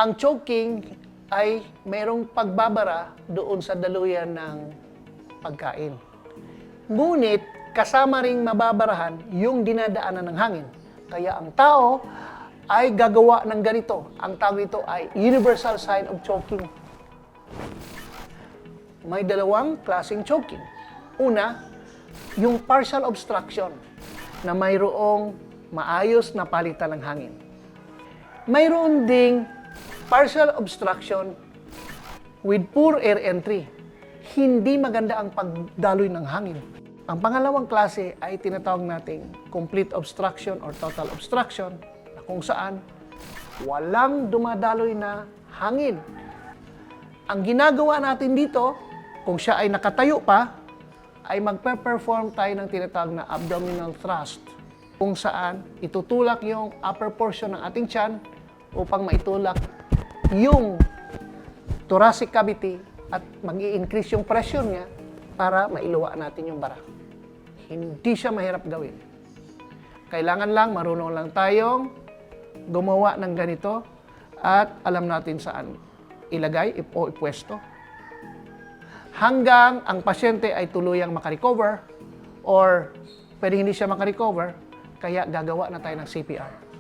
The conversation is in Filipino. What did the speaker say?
Ang choking ay mayroong pagbabara doon sa daluyan ng pagkain. Ngunit kasama ring mababarahan yung dinadaanan ng hangin. Kaya ang tao ay gagawa ng ganito. Ang tawag ito ay universal sign of choking. May dalawang klaseng choking. Una, yung partial obstruction na mayroong maayos na palitan ng hangin. Mayroon ding partial obstruction with poor air entry. Hindi maganda ang pagdaloy ng hangin. Ang pangalawang klase ay tinatawag nating complete obstruction or total obstruction, na kung saan walang dumadaloy na hangin. Ang ginagawa natin dito, kung siya ay nakatayo pa, ay magpe-perform tayo ng tinatawag na abdominal thrust, kung saan itutulak yung upper portion ng ating tiyan upang maitulak yung thoracic cavity at mag-i-increase yung pressure niya para mailuwa natin yung bara. Hindi siya mahirap gawin. Kailangan lang, marunong lang tayong gumawa ng ganito at alam natin saan ilagay o ipwesto. Hanggang ang pasyente ay tuluyang makarecover or pwede hindi siya makarecover, kaya gagawa na tayo ng CPR.